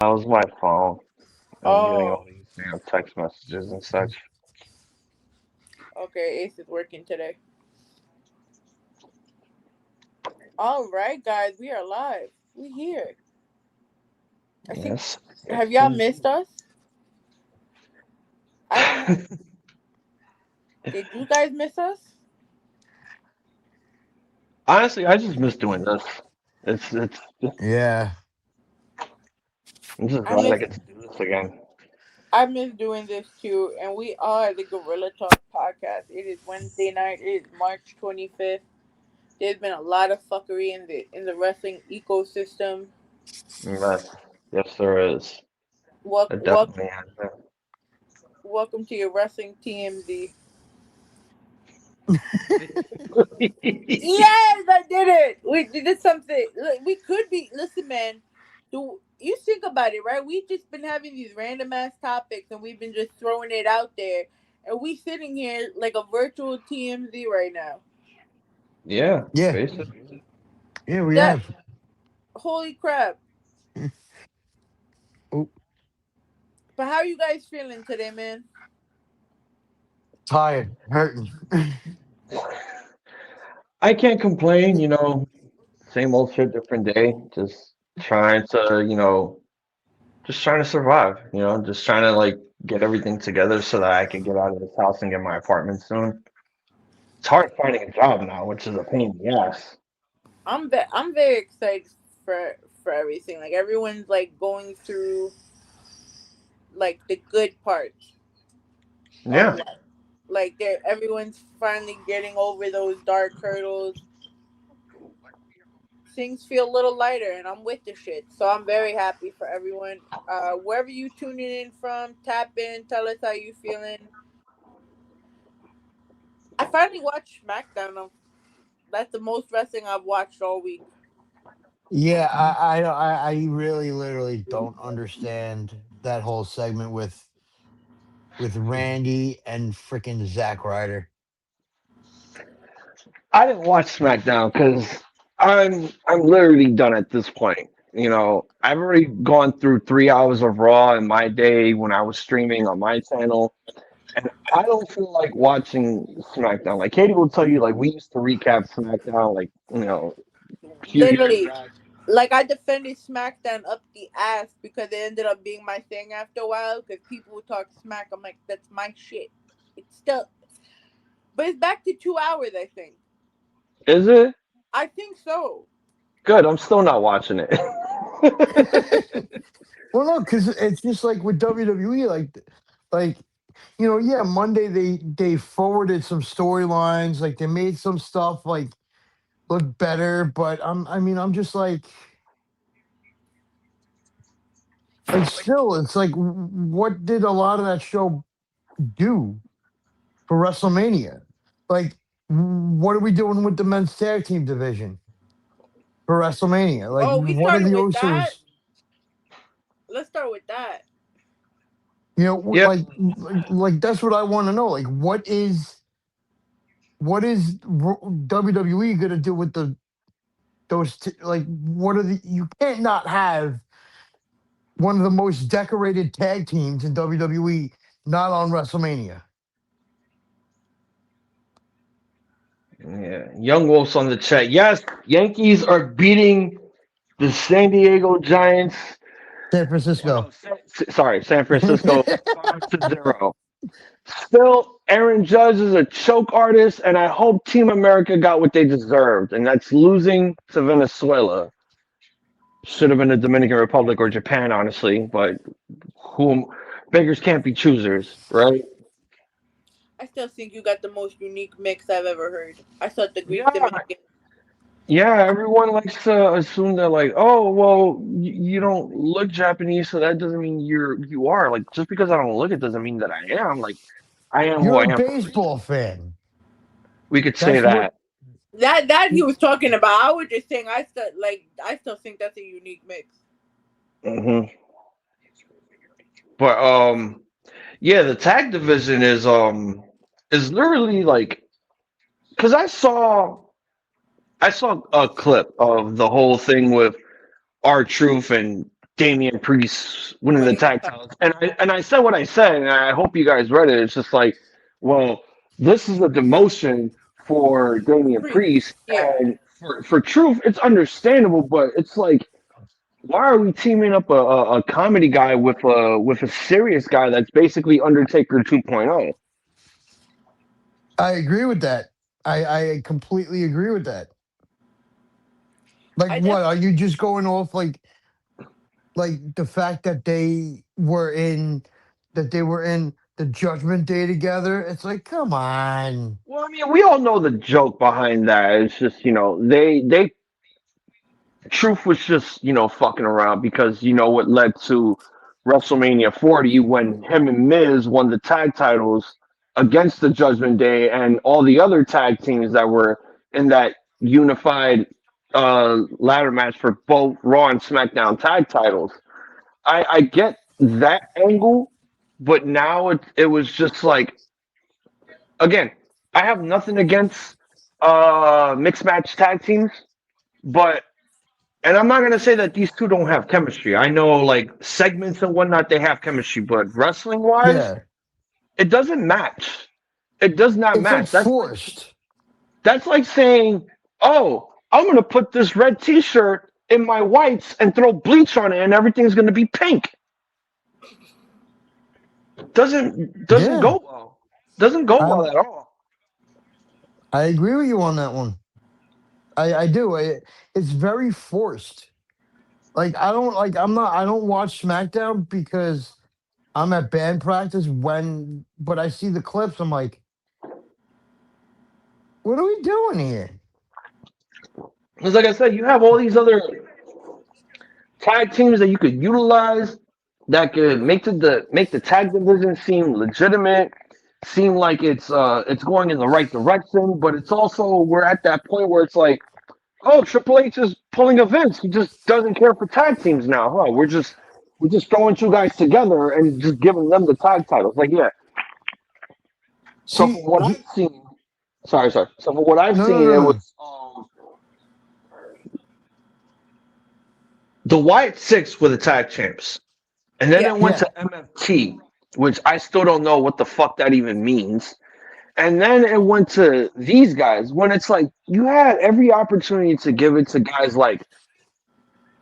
That was my phone. I'm getting Oh, all these text messages and such. okay. Ace is working today. All right, guys, we are live. We here. I think. Yes. Yes, Have y'all indeed. missed us? I don't know. Did you guys miss us? Honestly, I just miss doing this. Yeah. I'm just I glad I miss. get to do this again. I miss doing this too. And we are the Gorilla Talk podcast. It is Wednesday night. It is March 25th. There's been a lot of fuckery in the wrestling ecosystem. Yes, yes, there is. It Welcome, definitely has welcome to your wrestling TMZ. been. Yes, I did it. We did something. Look, we could be. Listen, man. Do you think about it, right? We've just been having these random ass topics, and we've been just throwing it out there, and we sitting here like a virtual TMZ right now. Yeah, Yeah. basically. Yeah, we That have. holy crap! Oh, But how are you guys feeling today, man? tired, hurting. I can't complain, same old shit, different day. Just trying to, just trying to survive, just trying to like get everything together so that I can get out of this house and get my apartment soon. It's hard finding a job now, which is a pain in the ass. I'm very excited for everything. Like everyone's like going through like the good parts of Yeah. life. Like everyone's finally getting over those dark hurdles. Things feel a little lighter, and I'm with the shit. So I'm very happy for everyone. Wherever you tuning in from, tap in, tell us how you feeling. I finally watched SmackDown. That's the most wrestling I've watched all week. Yeah, I really literally don't understand that whole segment with Randy and freaking Zack Ryder. I didn't watch SmackDown because I'm literally done at this point. I've already gone through 3 hours of Raw in my day when I was streaming on my channel, and I don't feel like watching SmackDown. Like Katie will tell you, like we used to recap SmackDown, like a few years Literally, back. like I defended SmackDown up the ass because it ended up being my thing after a while. Because people would talk smack, I'm like, that's my shit. It's still, but it's back to 2 hours. I think. Is it I think so. good? I'm still not watching it. Well, no, because it's just like with WWE, like yeah, Monday they forwarded some storylines, like they made some stuff like look better, but I'm just like still, it's like what did a lot of that show do for WrestleMania? Like, what are we doing with the men's tag team division for WrestleMania? Like, Oh, we what are started the with that. Usos? Let's start with that. Yeah, Like that's what I want to know. Like, what is WWE gonna do with like what are the you can't not have one of the most decorated tag teams in WWE not on WrestleMania. yeah. Young Wolf's on the chat. Yes, Yankees are beating the San Diego Giants. San Oh no, Francisco. sorry, San Francisco 5-0. Still, Aaron Judge is a choke artist, and I hope Team America got what they deserved, and that's losing to Venezuela. Should have been the Dominican Republic or Japan, honestly, but whom beggars can't be choosers, right? I still think you got the most unique mix I've ever heard. I thought the Greek Yeah, Dominican. yeah. Everyone likes to assume that, like, oh, well, you don't look Japanese, so that doesn't mean you are. Like, just because I don't look it doesn't mean that I am. Like, I am who You're I a am for a reason. baseball fan. We could say That's what. that. That he was talking about. I was just saying. I still think that's a unique mix. Hmm. But yeah, the tag division is literally like because I saw a clip of the whole thing with R Truth and Damian Priest winning the Winning the tag title. titles. And I said what I said, and I hope you guys read it. It's just like, well, this is a demotion for Damian Priest. Priest, Yeah. and for Truth, it's understandable, but it's like, why are we teaming up a comedy guy with a serious guy that's basically Undertaker 2.0? I agree with that. I completely agree with that. Like, I what def- are you just going off like the fact that they were in the Judgment Day together? It's like, come on. Well, I mean, we all know the joke behind that. It's just, they Truth was just, fucking around because you know what led to WrestleMania 40 when him and Miz won the tag titles against the Judgment Day and all the other tag teams that were in that unified ladder match for both Raw and SmackDown tag titles. I get that angle, but now it was just like, again, I have nothing against mixed match tag teams, but and I'm not gonna say that these two don't have chemistry. I know like segments and whatnot they have chemistry, but wrestling wise, Yeah. it doesn't match. It does not It's like match. forced. That's like saying, "Oh, I'm gonna put this red T-shirt in my whites and throw bleach on it, and everything's gonna be pink." Doesn't Yeah. go well. Doesn't go well I'm at all. I agree with you on that one. I do. It's very forced. Like, I don't watch SmackDown because I'm at band practice but I see the clips. I'm like, what are we doing here? Because like I said, you have all these other tag teams that you could utilize that could make the tag division seem legitimate, seem like it's going in the right direction, but it's also we're at that point where it's like, oh, Triple H is pulling a Vince. He just doesn't care for tag teams now, huh? We're just throwing two guys together and just giving them the tag titles. Like, yeah. So from See, what I've seen, sorry. So from what I've no, no, seen, no, it no. was the Wyatt Six were the tag champs. And then yeah. it went Yeah. to MFT, which I still don't know what the fuck that even means. And then it went to these guys when it's like you had every opportunity to give it to guys like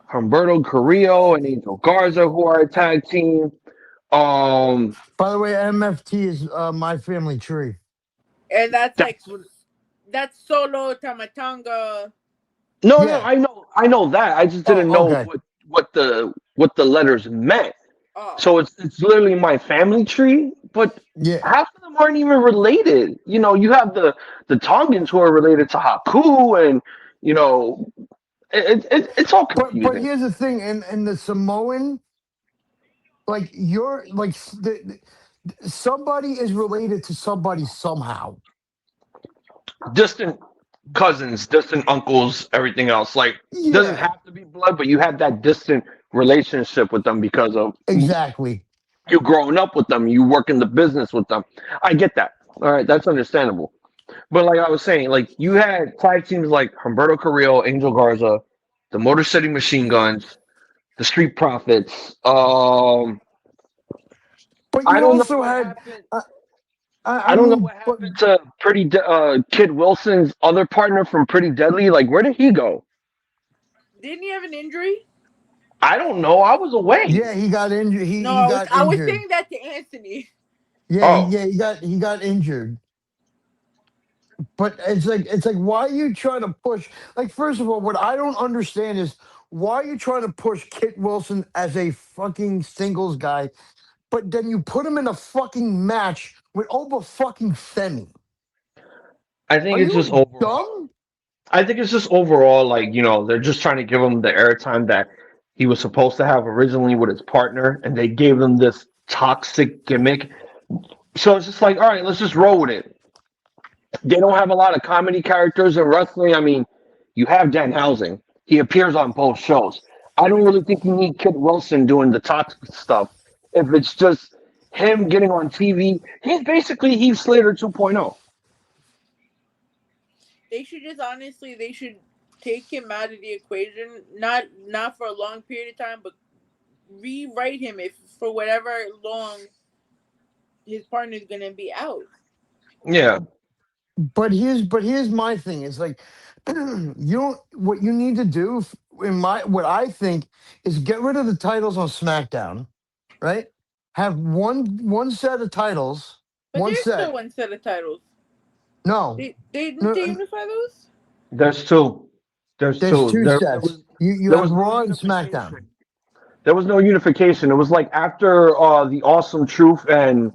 Humberto Carrillo and Angel Garza, who are a tag team. Um, By the way, MFT is my family tree. And that's what, that's Solo Tamatanga. no, Yeah. I know that. I just didn't Oh, know okay. what the letters meant. Oh, So it's literally my family tree, but Yeah. half of them aren't even related. You have the Tongans who are related to Haku, and you know, it's all But confusing. here's the thing, in the Samoan, like you're like somebody is related to somebody somehow. Distant cousins, distant uncles, everything else. Like doesn't Yeah. have to be blood, but you have that distant relationship with them because of Exactly. you growing up with them, you work in the business with them. I get that. All right, that's understandable. But like I was saying, like you had tag teams like Humberto Carrillo, Angel Garza, the Motor City Machine Guns, the Street Profits. But I you don't know also what had, happened. I, I I don't know mean, what but happened to Kid Wilson's other partner from Pretty Deadly. Like, where did he go? didn't he have an injury? I don't know. I was away. yeah, he got injured. No, He got I was injured. saying that to Anthony. Yeah, Oh, he got injured. But it's like why are you trying to push? Like, first of all, what I don't understand is why are you trying to push Kit Wilson as a fucking singles guy, but then you put him in a fucking match with Oba fucking Femi. I think Are it's just you overall. dumb? I think it's just overall, like, they're just trying to give him the airtime that he was supposed to have originally with his partner, and they gave him this toxic gimmick. So it's just like, all right, let's just roll with it. They don't have a lot of comedy characters in wrestling. I mean, you have Dan Housing. He appears on both shows. I don't really think you need Kid Wilson doing the toxic stuff. If it's just him getting on TV, he's basically Heath Slater 2.0. They should just honestly, they should take him out of the equation. Not for a long period of time, but rewrite him if for whatever long his partner's gonna be out. Yeah. But here's my thing. It's like you don't. What you need to do, in my what I think, is get rid of the titles on SmackDown. Right? Have one set of titles. But One there's still set. one set of titles. No, They didn't no. they unify those? There's two. There's There's two. two sets. You There have was no Raw and SmackDown. unification. There was no unification. It was like after the Awesome Truth and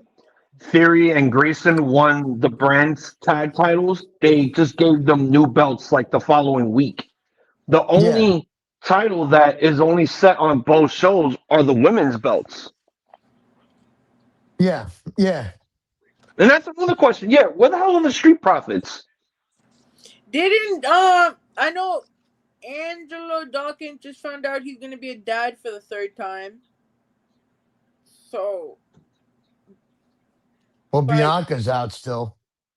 Theory and Grayson won the brand's tag titles, they just gave them new belts like the following week. The Yeah, only title that is only set on both shows are the women's belts. yeah, yeah. And that's another question. Yeah, where the hell are the Street Profits? Didn't I know Angelo Dawkins just found out he's gonna be a dad for the third time. So, Well, but Bianca's out still.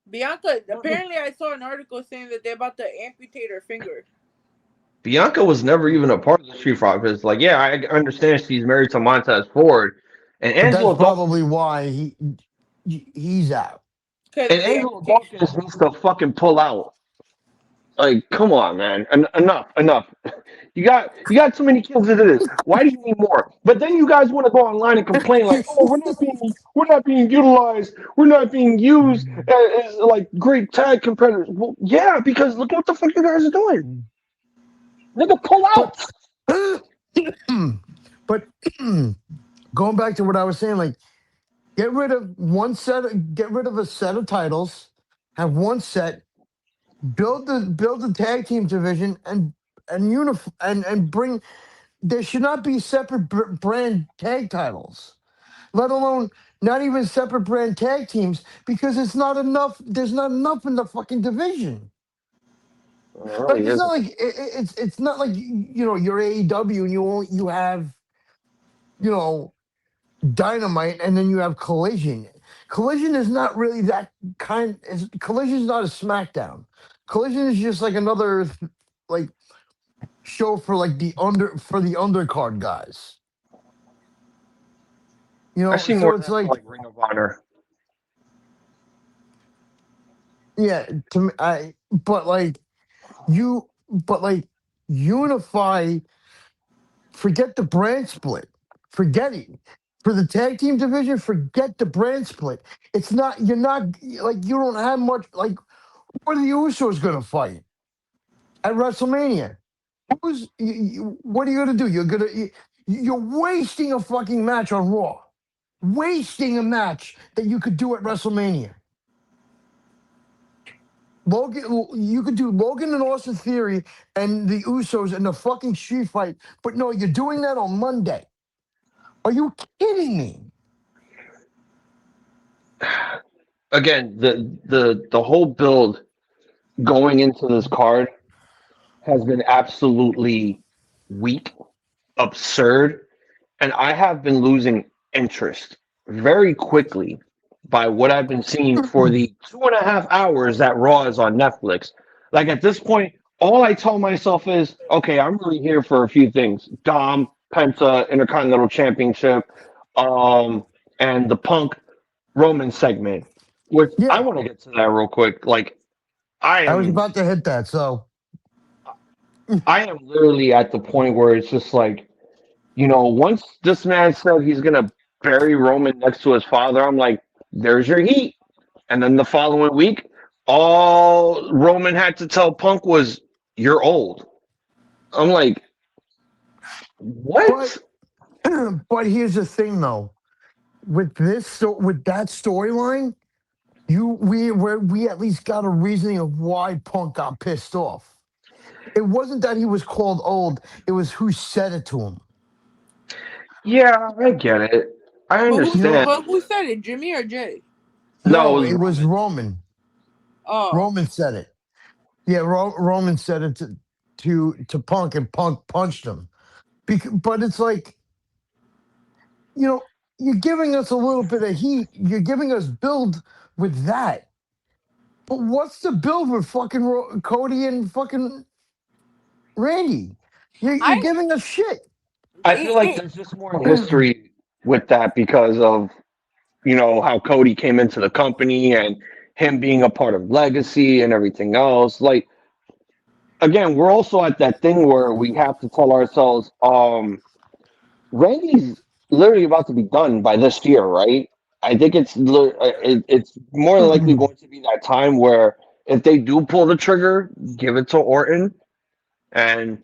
Bianca, apparently I saw an article saying that they're about to amputate her finger. Bianca was never even a part of the Street Profits. Like, yeah, I understand she's married to Montez Ford, and But that's Angelo probably Dawkins. why he's out. Because And of the Angelo amputation. Dawkins needs to fucking pull out. Like, come on, man. Enough, enough. You got too many kids as it is. Why do you need more? But then you guys want to go online and complain like, oh, we're not being utilized. We're not being used as like great tag competitors. Well, yeah, because look what the fuck you guys are doing. Nigga, pull But out. but going back to what I was saying, like get rid of a set of titles, have one set, build the tag team division, and bring. There should not be separate brand tag titles, let alone not even separate brand tag teams, because it's not enough. There's not enough in the fucking division. It Like really it's not isn't. like it's not like you're AEW and you have you know Dynamite, and then you have Collision. Collision is not really that kind. Collision is not a SmackDown. Collision is just like another like show for like the undercard guys. I see So more of it's that for like like Ring of Honor. yeah, to me, but like unify. Forget the brand split. Forget it. For the tag team division, forget the brand split. It's not. You're not like you don't have much. Like, what are the Usos going to fight at WrestleMania? What are you going to do? You're wasting a fucking match on Raw. Wasting a match that you could do at WrestleMania. Logan, you could do Logan and Austin Theory and the Usos in the fucking street fight, but no, you're doing that on Monday. Are you kidding me? Again, the whole build going into this card has been absolutely weak, absurd, and I have been losing interest very quickly by what I've been seeing for the 2.5 hours that Raw is on Netflix. Like at this point, all I tell myself is, okay, I'm really here for a few things: Dom, Penta, Intercontinental Championship, um, and the Punk Roman segment. Which I Yeah, want to get to that real quick. Like I I was am, about to hit that. So I am literally at the point where it's just like, once this man said he's gonna bury Roman next to his father, I'm like, there's your heat. And then the following week, all Roman had to tell Punk was, "You're old." I'm like, but what? but here's the thing though. With that storyline, we at least got a reasoning of why Punk got pissed off. It wasn't that he was called old, it was who said it to him. Yeah, I get it. I You know, understand. But who said it, Jimmy or Jay? No, no, it was it was Roman. Roman. Oh, Roman said it. Yeah, Roman said it to Punk, and Punk punched him. But it's like, you know, you're giving us a little bit of heat. You're giving us build with that. But what's the build with fucking Cody and fucking Randy? You're I giving us shit. I feel like there's just more history with that because of how Cody came into the company and him being a part of Legacy and everything else. Like again, we're also at that thing where we have to tell ourselves, Randy's literally about to be done by this year, right? I think it's more than likely going to be that time where if they do pull the trigger, give it to Orton and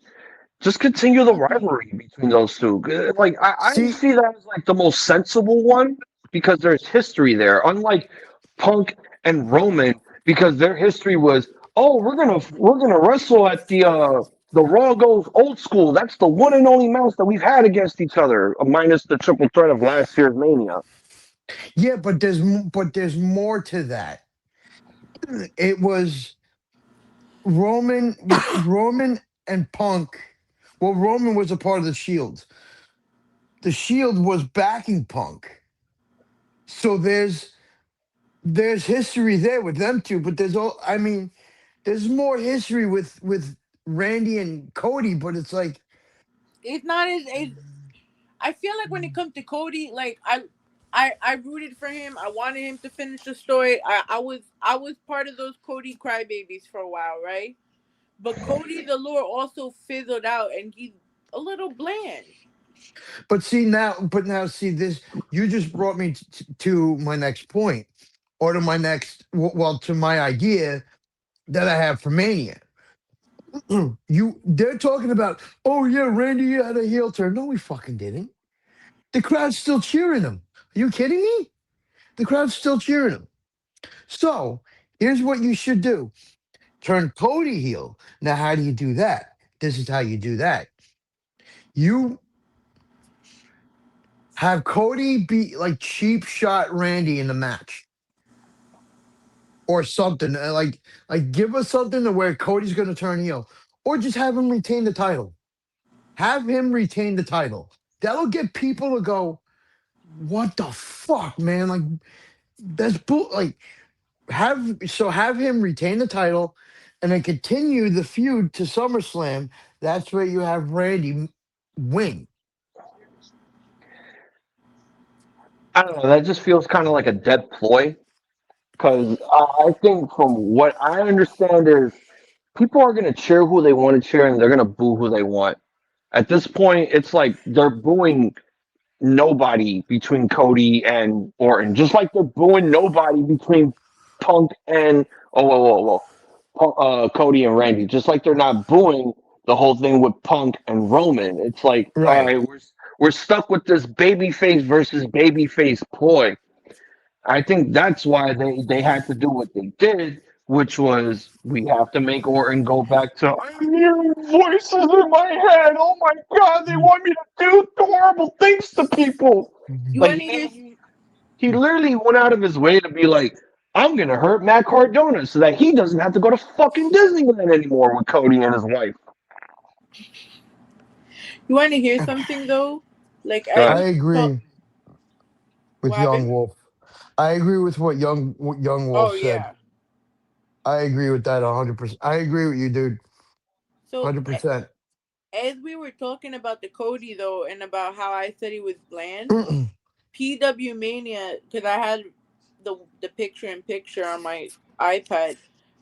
just continue the rivalry between those two. Like I See, see that as like the most sensible one because there's history there. Unlike Punk and Roman, because their history was, oh, we're gonna wrestle at the Raw goes old school. That's the one and only match that we've had against each other, minus the triple threat of last year's Mania. yeah, but there's more to that. It was Roman and Punk. Well, Roman was a part of the Shield. The Shield was backing Punk. So there's history there with them two, but there's more history with Randy and Cody, but it's like It's not as I feel like when it comes to Cody, like I rooted for him. I wanted him to finish the story. I was part of those Cody crybabies for a while, right? But Cody the Lord also fizzled out, and he's a little bland. but now see this, you just brought me to my next point, or to my next well, to my idea that I have for Mania. They're talking about, oh yeah, Randy had a heel turn. No, he fucking didn't. The crowd's still cheering him. Are you kidding me? The crowd's still cheering him. So here's what you should do: turn Cody heel. Now, how do you do that? This is how you do that. You have Cody be like cheap shot Randy in the match or something. Like give us something to where Cody's going to turn heel, or just have him retain the title. Have him retain the title. That'll get people to go, what the fuck, man? Like that's bull. Like have him retain the title, and then continue the feud to SummerSlam. That's where you have Randy win. I don't know. That just feels kind of like a dead ploy because I think from what I understand is people are going to cheer who they want to cheer and they're going to boo who they want. At this point, it's like they're booing nobody between Cody and Orton, just like they're booing nobody between Punk and Cody and Randy, just like they're not booing the whole thing with Punk and Roman. It's like, all Right. right, we're stuck with this babyface versus babyface ploy. I think that's why they had to do what they did, which was we have to make Orton go back to I'm hearing voices in my head. Oh my god, they want me to do horrible things to people. You Like want to hear? he literally went out of his way to be like, I'm gonna hurt Matt Cardona so that he doesn't have to go to fucking Disneyland anymore with Cody and his wife. You want to hear something though? Like Go as I ahead. we talk, agree what with Young happened? Wolf. I agree with what Young Oh Wolf said. yeah. I agree with that 100%. I agree with you, dude. So 100%. as we were talking about the Cody though, and about how I said he was bland, PW Mania, because I had the picture in picture on my iPad,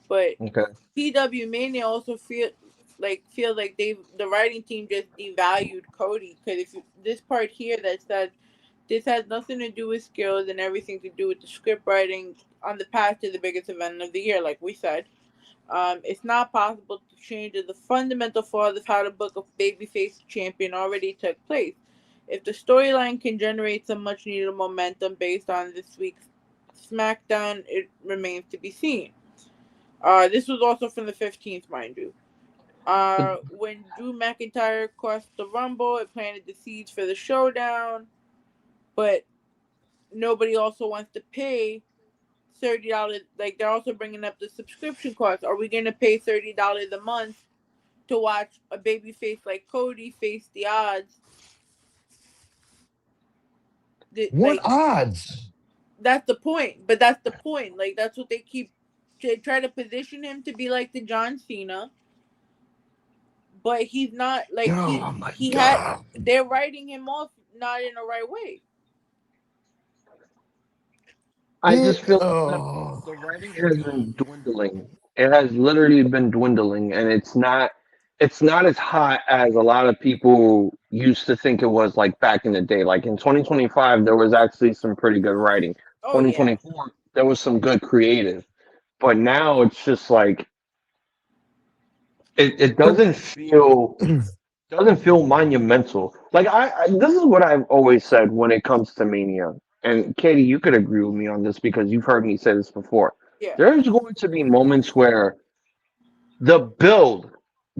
but Okay. PW Mania also feel like the writing team just devalued Cody, because if this part here that said this has nothing to do with skills and everything to do with the script writing on the path to the biggest event of the year, like we said. It's not possible to change the fundamental flaws of how the book of Babyface Champion already took place. If the storyline can generate some much needed momentum based on this week's SmackDown, it remains to be seen. This was also from the 15th, mind you. When Drew McIntyre crossed the Rumble, it planted the seeds for the showdown, but nobody also wants to pay $30. Like they're also bringing up the subscription cost. Are we gonna pay $30 a month to watch a baby face like Cody face the odds? What Like odds? that's the point. But that's the point. Like that's what they keep. They try to position him to be like the John Cena, but he's not like Oh my he had. god. They're writing him off not in the right way. I just feel like Oh. the writing has been dwindling. It has literally been dwindling, and it's not as hot as a lot of people used to think it was like back in the day. Like in 2025, there was actually some pretty good writing. Oh yeah, 2024, there was some good creative, but now it's just like it But doesn't feel monumental. Like this is what I've always said when it comes to Mania. And Katie, you could agree with me on this because you've heard me say this before. yeah. There's going to be moments where the build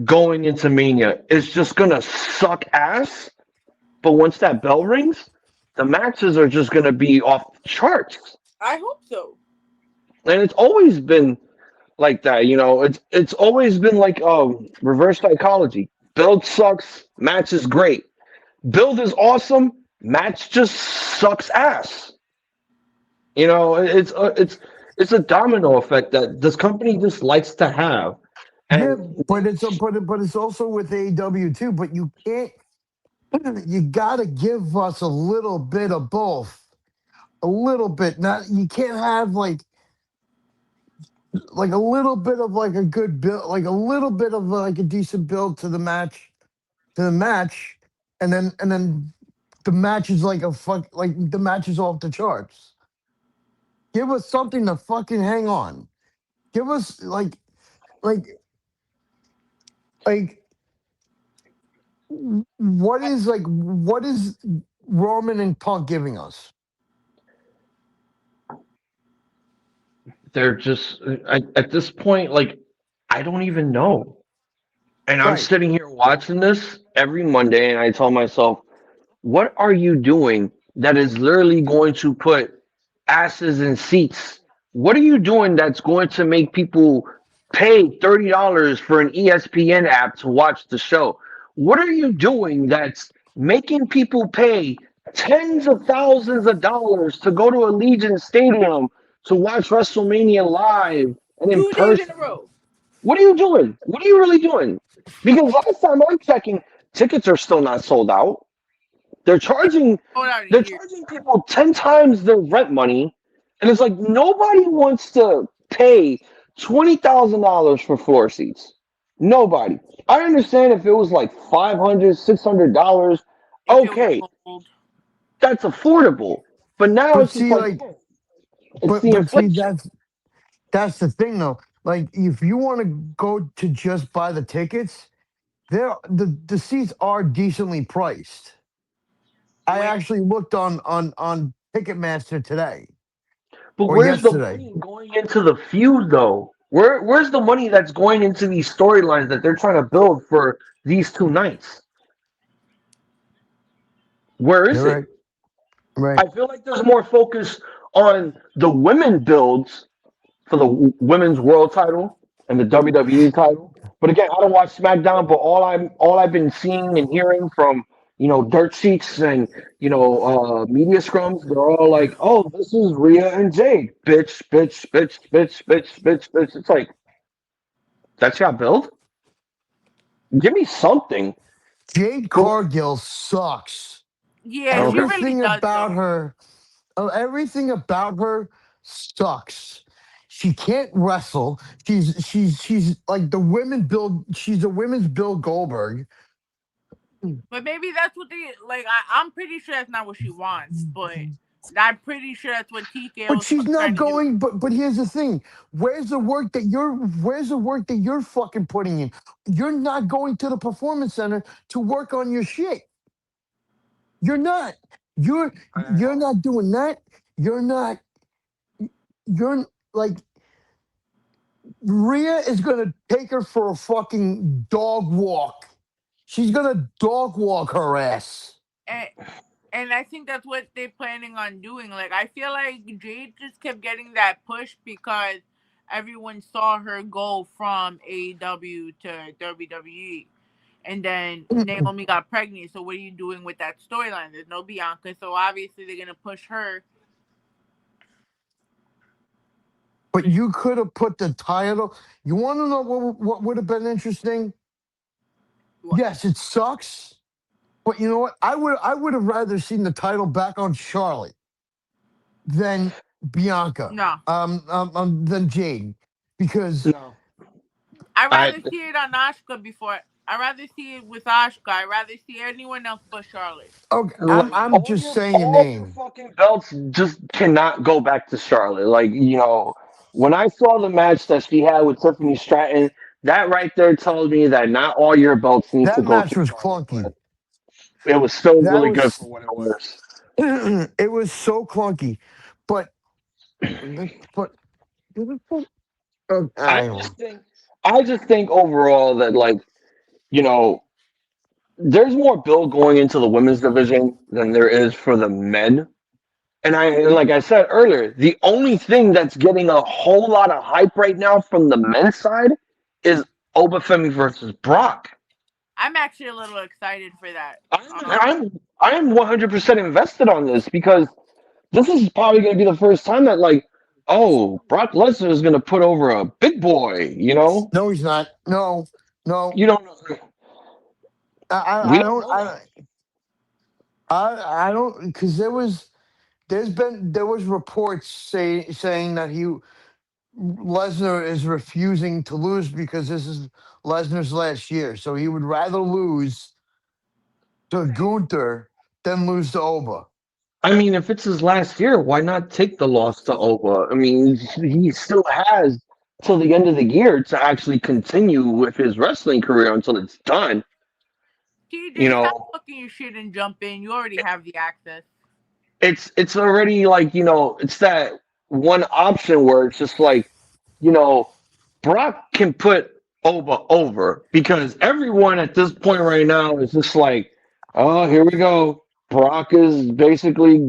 going into Mania is just gonna suck ass, but once that bell rings, the matches are just gonna be off the charts. I hope so. And it's always been like that, you know. It's always been like reverse psychology. Build sucks, match is great. Build is awesome, match just sucks ass. You know, it's a domino effect that this company just likes to have. yeah, And but it's also with AEW too. But you can't. You gotta give us a little bit of both. A little bit. Not you can't have like a little bit of like a good build, like a little bit of like a decent build to the match, and then the match is like a fuck like the match is off the charts. Give us something to fucking hang on. Give us like like what is Roman and Punk giving us? they're just at this point, like I don't even know. And I'm Right. sitting here watching this every Monday, and I tell myself, what are you doing that is literally going to put asses in seats? What are you doing that's going to make people pay $30 for an ESPN app to watch the show? What are you doing that's making people pay tens of thousands of dollars to go to Allegiant Stadium to watch WrestleMania live and in 2 days in a person? row. What are you doing? What are you really doing? Because last time I'm checking, tickets are still not sold out. They're charging Hold on a they're year. charging people 10 times their rent money, and it's like nobody wants to pay $20,000 for floor seats. Nobody. I understand if it was like $500, $600, If it was okay, gold, that's affordable. But now But it's just see, like like, it's the but see, inflation. that's the thing though. Like, if you want to go to just buy the tickets, the seats are decently priced. I wait. actually looked on Ticketmaster today But or where's the yesterday. money going into the feud though? Where's the money that's going into these storylines that they're trying to build for these two nights? Where is You're it? right, right. I feel like there's more focus on the women builds for the women's world title and the WWE title. But again, I don't watch SmackDown, but all I've been seeing and hearing from dirt sheets and media scrums, they're all like, "Oh, this is Rhea and Jade, bitch, bitch, bitch, bitch, bitch, bitch, bitch." It's like that's your build. Give me something. Jade But when, Cargill sucks. Yeah, she okay, really Everything does about though. her, everything about her sucks. She can't wrestle. She's like the women build. She's a women's Bill Goldberg. But maybe that's what they like. I'm pretty sure that's not what she wants, but I'm pretty sure that's what TKO But is she's trying not to do. going. But here's the thing: where's the work that you're fucking putting in? You're not going to the performance center to work on your shit. You're not. You're not doing that. You're not. You're like Rhea is gonna take her for a fucking dog walk. She's gonna dog walk her ass. And and I think that's what they're planning on doing. Like I feel like Jade just kept getting that push because everyone saw her go from AEW to WWE. And then Naomi got pregnant. So what are you doing with that storyline? There's no Bianca, so obviously they're gonna push her. But you could have put the title. You want to know what would have been interesting? Yes, it sucks. But you know what? I would have rather seen the title back on Charlotte than Bianca, No, than Jade, because No. I'd I rather see it on Asuka before. I'd rather see it with Asuka. I'd rather see anyone else but Charlotte. okay, like I'm just saying a all your name. fucking belts just cannot go back to Charlotte. Like, when I saw the match that she had with Tiffany Stratton, that right there told me that not all your belts need to That go to match was Charlotte, clunky. but it was still That really good for was what it was. it was so clunky, but but I I just think I just think overall that, like, you know, there's more build going into the women's division than there is for the men. And like I said earlier, the only thing that's getting a whole lot of hype right now from the men's side is Obafemi versus Brock. I'm actually a little excited for that. I'm I'm 100% invested on this because this is probably going to be the first time that, like, oh, Brock Lesnar is going to put over a big boy. no, he's not. No, no, You don't we I don't don't know that. I don't because there was reports saying that Lesnar is refusing to lose because this is Lesnar's last year, so he would rather lose to Gunther than lose to Oba. I mean, if it's his last year, why not take the loss to Oba? I mean, he still has till the end of the year to actually continue with his wrestling career until it's done. You TJ, stop know, talking your shit and jump in. You already have the access. it's already like, it's that one option where it's just like, you know, Brock can put Oba over because everyone at this point right now is just like, oh, here we go. Brock is basically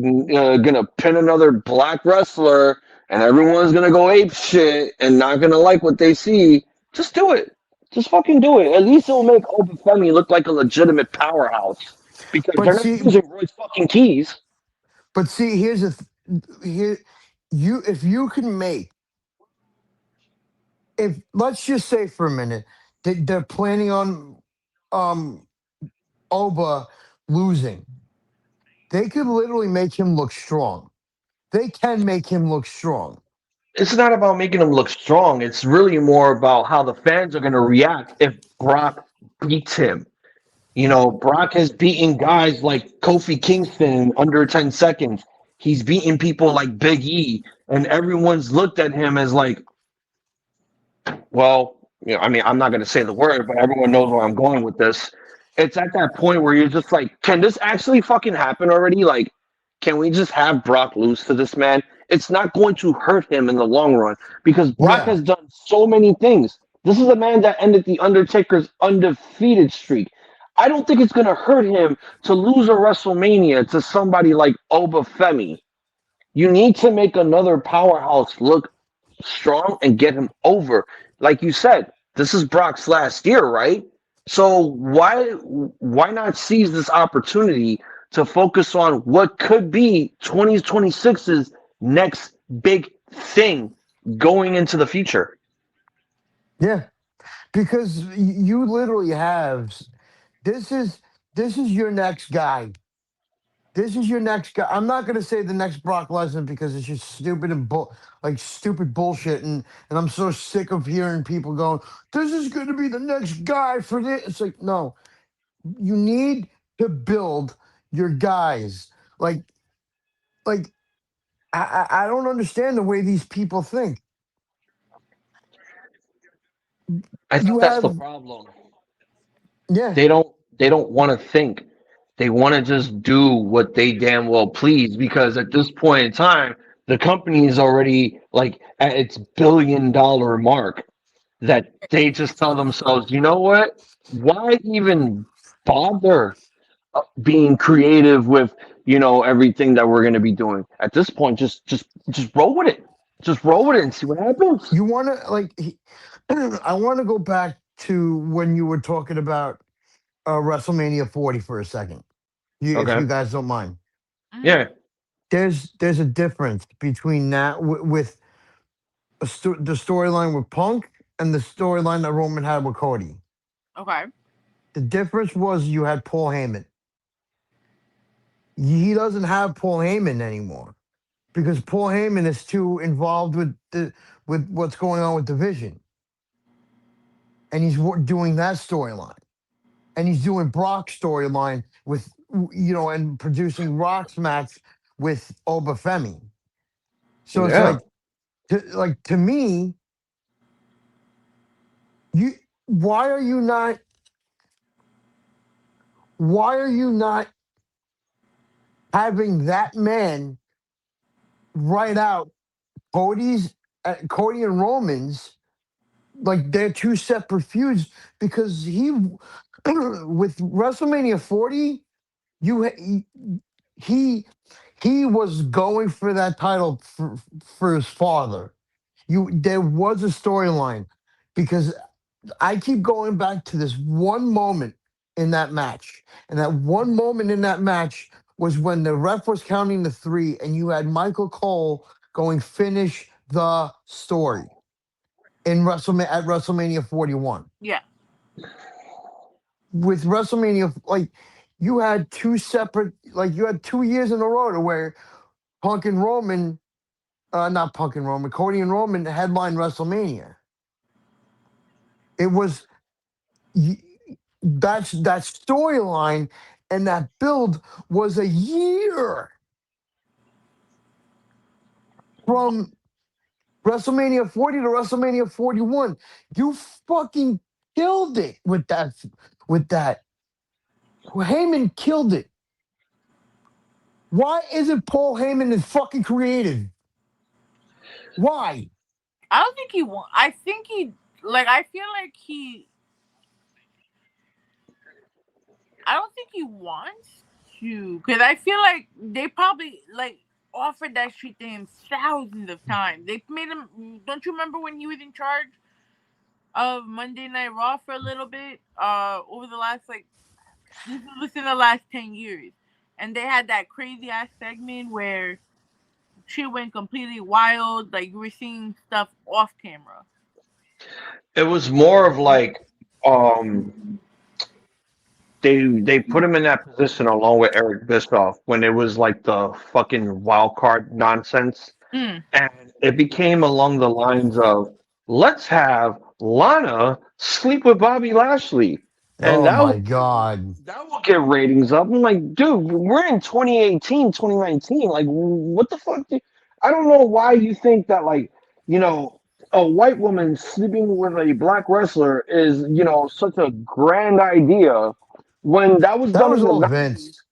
gonna pin another black wrestler, and everyone's gonna go ape shit and not gonna like what they see. Just do it. Just fucking do it. At least it'll make Obafemi look like a legitimate powerhouse because But they're not see, using Roy's fucking keys. here's here you if you can make if let's just say for a minute that they're planning on um Oba losing, they could literally make him look strong. They can make him look strong. It's not about making him look strong. It's really more about how the fans are going to react if Brock beats him. Brock has beaten guys like Kofi Kingston in under 10 seconds. He's beaten people like Big E, and everyone's looked at him as like, well, I mean, I'm not going to say the word, but everyone knows where I'm going with this. It's at that point where you're just like, can this actually fucking happen already? Like, can we just have Brock lose to this man? It's not going to hurt him in the long run because Brock Yeah. has done so many things. This is a man that ended the Undertaker's undefeated streak. I don't think it's going to hurt him to lose a WrestleMania to somebody like Obafemi. You need to make another powerhouse look strong and get him over. Like you said, this is Brock's last year, right? So why not seize this opportunity to focus on what could be 2026's next big thing going into the future? Yeah. Because you literally have this is this is your next guy. This is your next guy. I'm not gonna say the next Brock Lesnar because it's just stupid and like stupid bullshit, and I'm so sick of hearing people going, "This is gonna be the next guy for this." It's like, no, you need to build your guys. Like I don't understand the way these people think. I You think that's the have problem. yeah, They don't want to think. They want to just do what they damn well please because at this point in time, the company is already like at its $1 billion mark that they just tell themselves, you know what? Why even bother being creative with, everything that we're going to be doing? At this point, just roll with it. Just roll with it and see what happens. you want to I want to go back to when you were talking about WrestleMania 40 for a second. If Okay. you guys don't mind. Mm-hmm. Yeah. There's a difference between that with the storyline with Punk and the storyline that Roman had with Cody. Okay. The difference was you had Paul Heyman. He doesn't have Paul Heyman anymore because Paul Heyman is too involved with what's going on with Division, and he's doing that storyline, and he's doing Brock's storyline with and producing Rock's match with Obafemi. So it's Yeah. to me, you why are you not having that man write out Cody and Roman's, like they're two separate feuds, because he with WrestleMania 40, you he he was going for that title for his father. There was a storyline, because I keep going back to this one moment in that match. And that one moment in that match was when the ref was counting the three and you had Michael Cole going, finish the story at WrestleMania 41. Yeah. With WrestleMania, like you had you had 2 years in a row to where Punk and Roman, not Punk and Roman, Cody and Roman headlined WrestleMania. It was that storyline and that build was a year from WrestleMania 40 to WrestleMania 41. You fucking killed it with that. Heyman killed it. Why isn't Paul Heyman as fucking creative? Why? I don't think he won. I think he I feel like he. I don't think he wants to, because I feel like they probably offered that shit to him thousands of times. They made him. Don't you remember when he was in charge of Monday Night Raw for a little bit? Over the last this was within the last 10 years, and they had that crazy ass segment where she went completely wild. Like you were seeing stuff off camera. It was more of um they put him in that position along with Eric Bischoff when it was like the fucking wild card nonsense. Mm. And it became along the lines of, let's have Lana sleep with Bobby Lashley. And Oh my God. that will get ratings up. I'm like, dude, we're in 2018, 2019. Like, what the fuck? I don't know why you think that, you know, a white woman sleeping with a black wrestler is, such a grand idea when that was That done was in the all 90s. Vince.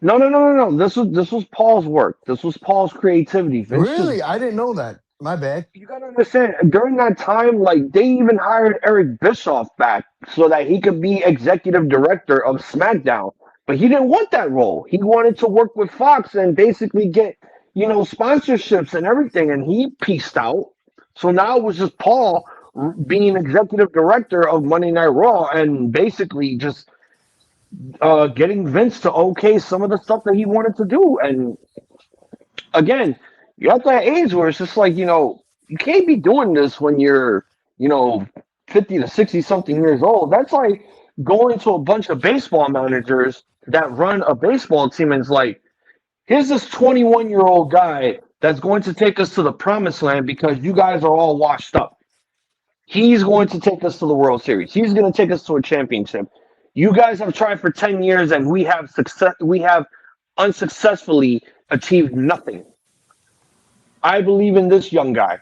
No, no, no, no, no. This was Paul's work. This was Paul's creativity. Vince just Really? I didn't know that. My bad. you gotta understand, during that time, like they even hired Eric Bischoff back so that he could be executive director of SmackDown. But he didn't want that role. He wanted to work with Fox and basically get, sponsorships and everything. And he pieced out. So now it was just Paul being executive director of Monday Night Raw and basically just getting Vince to okay some of the stuff that he wanted to do. And again, you're at that age where it's just like, you can't be doing this when you're, you know, 50 to 60 something years old. That's like going to a bunch of baseball managers that run a baseball team and it's like, here's this 21-year-old guy that's going to take us to the promised land because you guys are all washed up. He's going to take us to the World Series. He's going to take us to a championship. You guys have tried for 10 years and we have unsuccessfully achieved nothing. I believe in this young guy.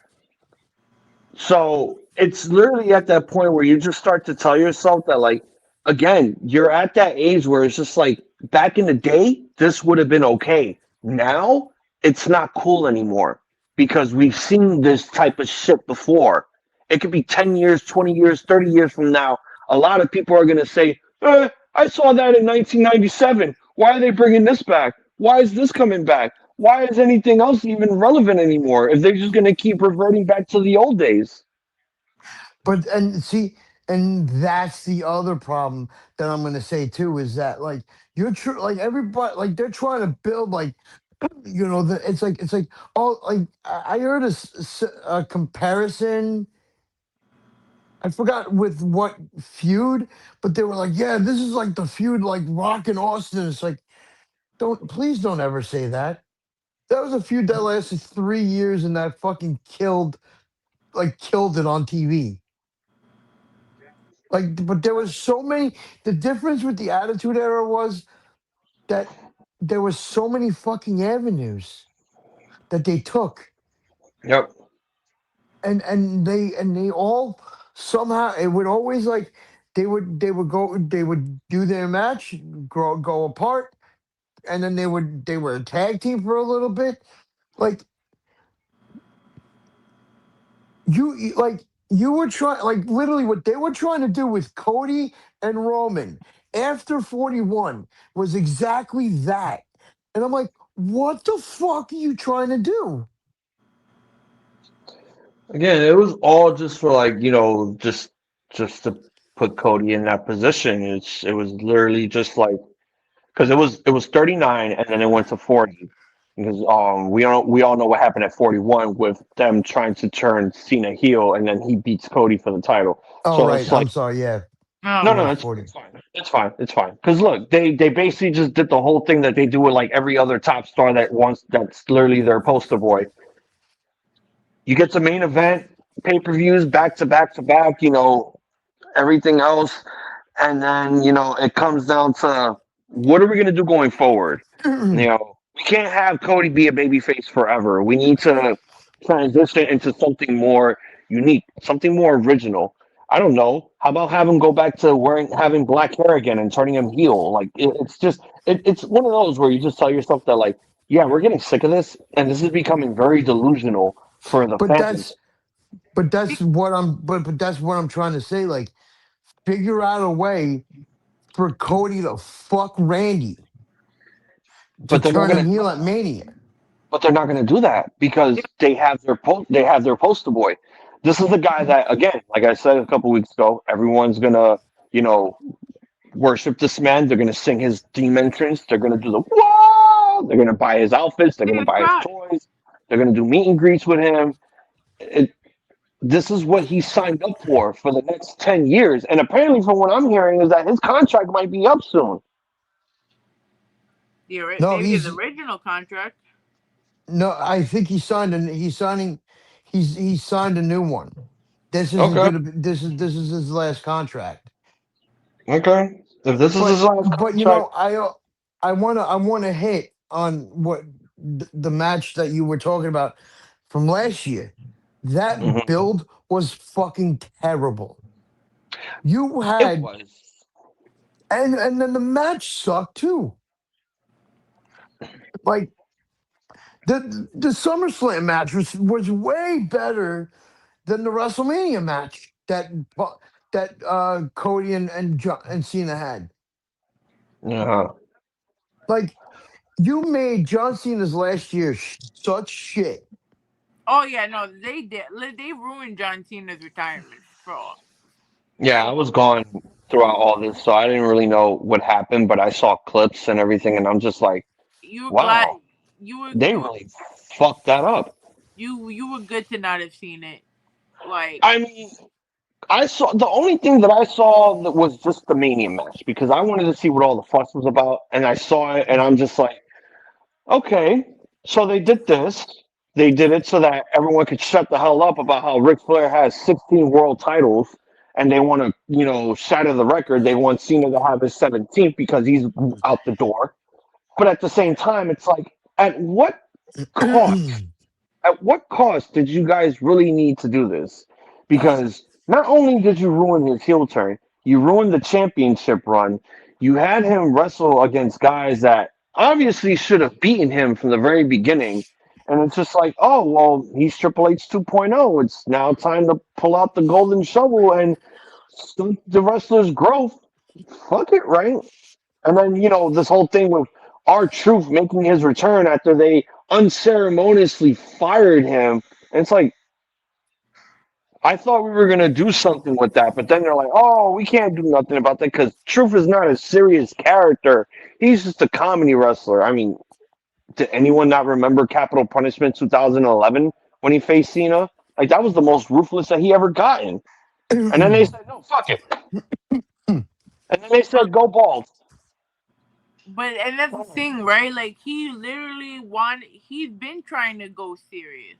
So it's literally at that point where you just start to tell yourself that, like, again, you're at that age where it's just like back in the day, this would have been okay. Now it's not cool anymore because we've seen this type of shit before. It could be 10 years, 20 years, 30 years from now. A lot of people are going to say, I saw that in 1997. Why are they bringing this back? Why is this coming back? Why is anything else even relevant anymore if they're just going to keep reverting back to the old days? But and that's the other problem that I'm going to say too, is that like like everybody, like they're trying to build like it's like oh, like I heard a comparison I forgot with what feud, but they were like, "Yeah, this is like the feud like Rock and Austin." It's like, please don't ever say that. That was a feud that lasted 3 years, and that fucking killed it on TV. Like, but there was so many. The difference with the Attitude Era was that there was so many fucking avenues that they took, Yep. and they all somehow it would always like they would do their match, go apart, and then they were a tag team for a little bit. Like you were trying, like, literally what they were trying to do with Cody and Roman after 41 was exactly that. And I'm like, what the fuck are you trying to do? Again, it was all just for like, just to put Cody in that position. It was literally just like because it was 39 and then it went to 40 because we all know what happened at 41 with them trying to turn Cena heel and then he beats Cody for the title. Oh, So right. it's I'm like sorry. Yeah, Oh, no, it no, was God. it's 40. it's fine. It's fine. It's fine. Because look, they basically just did the whole thing that they do with like every other top star that's literally their poster boy. You get the main event, pay-per-views back to back to back, everything else. And then, it comes down to what are we going to do going forward? We can't have Cody be a babyface forever. We need to transition into something more unique, something more original. I don't know. How about have him go back to having black hair again and turning him heel? Like it's just it's one of those where you just tell yourself that like, yeah, we're getting sick of this, and this is becoming very delusional for the but fans. that's but that's what I'm trying to say. Like, figure out a way for Cody to fuck Randy to But they're not turn him gonna heel at Mania. But they're not going to do that because they have their poster boy. This is the guy that, again, like I said a couple weeks ago, everyone's gonna you know worship this man. They're gonna sing his theme entrance. They're gonna do the whoa. They're gonna buy his outfits. They're They gonna have buy his tried. toys. They're gonna do meet and greets with him. It, this is what he signed up for the next 10 years. And apparently, from what I'm hearing, is that his contract might be up soon. No, Maybe his original contract. no. I think he's signed a new one. This isn't Okay. gonna be this is his last contract. Okay. If this is his But last but contract, I wanna hit on what the match that you were talking about from last year. That mhm, build was fucking terrible. You it had was. and then the match sucked too. Like, the SummerSlam match was way better than the WrestleMania match that Cody and Cena had. Yeah. Like, you made John Cena's last year such shit. Oh yeah, no, they did. They ruined John Cena's retirement for all. Yeah, I was gone throughout all this, so I didn't really know what happened, but I saw clips and everything, and I'm just like, You were glad wow, you were they you really fucked that up. you were good to not have seen it. Like I mean, I saw the only thing that I saw that was just the Mania match because I wanted to see what all the fuss was about, and I saw it, and I'm just like, okay, so they did this. They did it so that everyone could shut the hell up about how Ric Flair has 16 world titles and they want to, shatter the record. They want Cena to have his 17th because he's out the door. But at the same time, it's like, at what cost? At what cost did you guys really need to do this? Because not only did you ruin his heel turn, you ruined the championship run. You had him wrestle against guys that obviously should have beaten him from the very beginning. And it's just like, oh, well, he's Triple H 2.0. It's now time to pull out the golden shovel and stunt the wrestler's growth. Fuck it, right? And then, this whole thing with our Truth making his return after they unceremoniously fired him. And it's like, I thought we were going to do something with that. But then they're like, oh, we can't do nothing about that because Truth is not a serious character. He's just a comedy wrestler. I mean, did anyone not remember Capital Punishment 2011 when he faced Cena? Like, that was the most ruthless that he ever gotten. And then they said, no, fuck it. And then they said, go bald. And that's the thing, right? Like he literally he's been trying to go serious.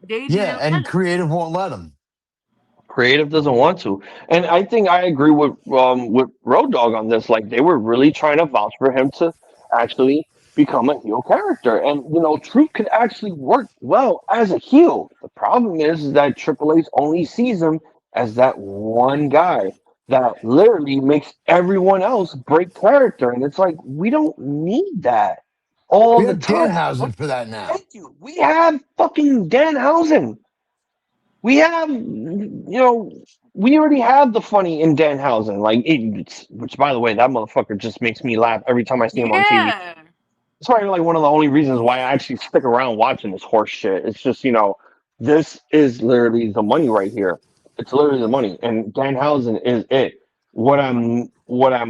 They Yeah, didn't let and him. creative won't let him. Creative doesn't want to, and I think I agree with Road Dogg on this. Like they were really trying to vouch for him to actually become a heel character, and Truth could actually work well as a heel. The problem is that Triple H only sees him as that one guy that literally makes everyone else break character, and it's like we don't need that all We the have time. Danhausen for that now. Thank you. We have fucking Danhausen. We have, we already have the funny in Danhausen. Which, by the way, that motherfucker just makes me laugh every time I see him on TV. Yeah. It's probably like one of the only reasons why I actually stick around watching this horse shit. It's just, this is literally the money right here. It's literally the money, and Danhausen is it. What I'm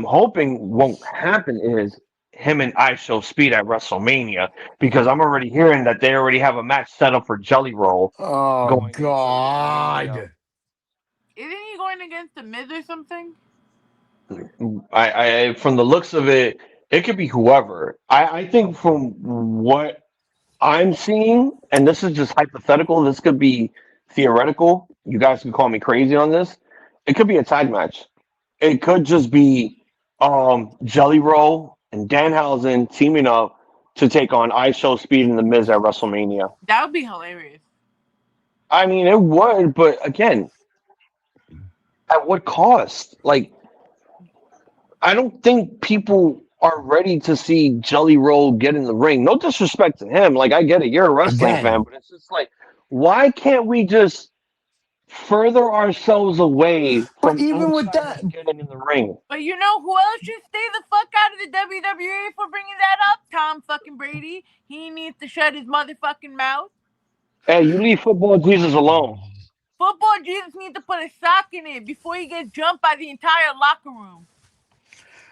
hoping won't happen is him and I Show Speed at WrestleMania because I'm already hearing that they already have a match set up for Jelly Roll Oh going into WrestleMania. God. Isn't he going against the Miz or something? I from the looks of it, it could be whoever. I think from what I'm seeing, and this is just hypothetical, this could be theoretical. You guys can call me crazy on this. It could be a tag match. It could just be Jelly Roll and Danhausen teaming up to take on I Show Speed and the Miz at WrestleMania. That would be hilarious. I mean, it would, but again, at what cost? Like, I don't think people are ready to see Jelly Roll get in the ring. No disrespect to him. Like, I get it. You're a wrestling fan, Again. but it's just like, why can't we just further ourselves away But from even with that, outsiders getting in the ring? But you know who else should stay the fuck out of the WWE for bringing that up? Tom fucking Brady. He needs to shut his motherfucking mouth. Hey, you leave football Jesus alone. Football Jesus needs to put a sock in it before he gets jumped by the entire locker room.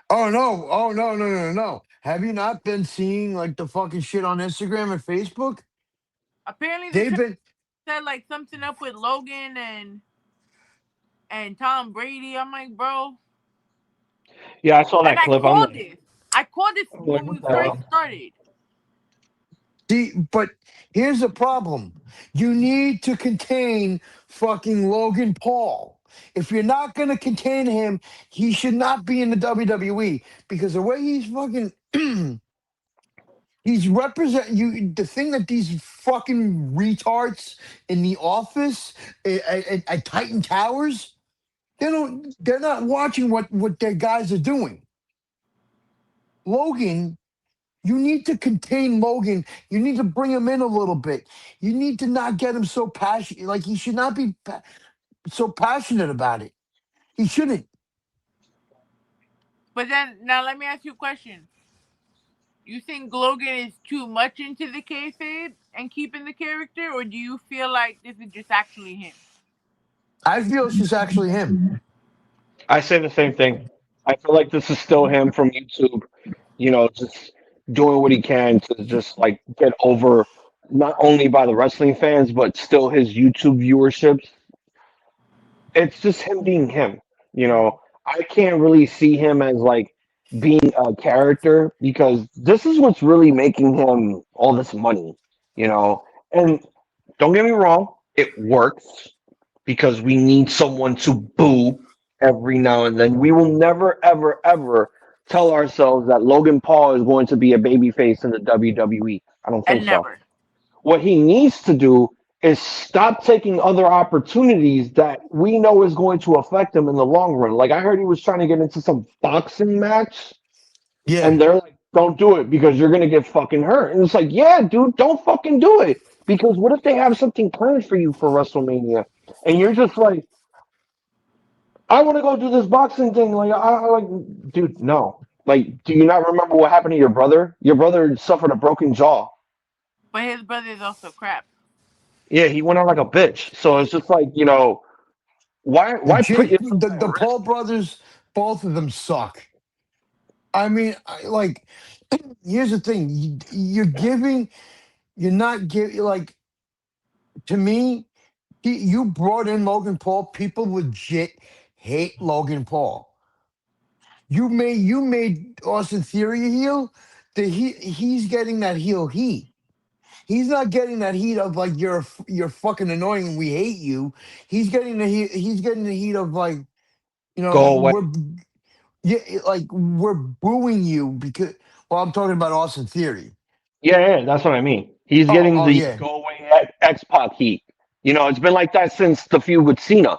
oh no. Have you not been seeing like the fucking shit on Instagram and Facebook? Apparently they They've been said like something up with Logan and Tom Brady. I'm like, bro. Yeah, I saw And that I clip. called this. I called this I'm like, when we what the first hell? started. see, but here's the problem. You need to contain fucking Logan Paul. If you're not gonna contain him, he should not be in the WWE because the way he's fucking he's represent you. The thing that these fucking retards in the office at Titan Towers, they're not watching what their guys are doing. Logan, you need to contain Logan. You need to bring him in a little bit. You need to not get him so passionate. Like he should not be so passionate about it. He shouldn't. But then now let me ask you a question. You think Logan is too much into the kayfabe and keeping the character, or do you feel like this is just actually him? I feel it's just actually him. I say the same thing. I feel like this is still him from YouTube, just doing what he can to just like get over not only by the wrestling fans, but still his YouTube viewerships. It's just him being him. I can't really see him as like being a character because this is what's really making him all this money, you know. And don't get me wrong, it works because we need someone to boo every now and then. We will never, ever, ever tell ourselves that Logan Paul is going to be a babyface in the WWE. I don't think And so. never. What he needs to do is stop taking other opportunities that we know is going to affect him in the long run. Like I heard he was trying to get into some boxing match, Yeah. and they're like, "Don't do it because you're gonna get fucking hurt." And it's like, "Yeah, dude, don't fucking do it because what if they have something planned for you for WrestleMania, and you're just like, I want to go do this boxing thing." Like, I like, dude, no. Like, do you not remember what happened to your brother? Your brother suffered a broken jaw. But his brother is also crap. Yeah, he went out like a bitch. So it's just like, why put yourself at The risk? Paul brothers, both of them suck. I mean, like, here's the thing: you're not giving. Like, to me, You brought in Logan Paul. People legit hate Logan Paul. You made Austin Theory a heel. He's getting that heel heat. He's not getting that heat of like you're fucking annoying and we hate you. He's getting the heat. He's getting the heat of like Go away. yeah, like we're booing you because. Well, I'm talking about Austin Theory. Yeah, that's what I mean. He's getting Oh the yeah, go away X Pac heat. It's been like that since the feud with Cena.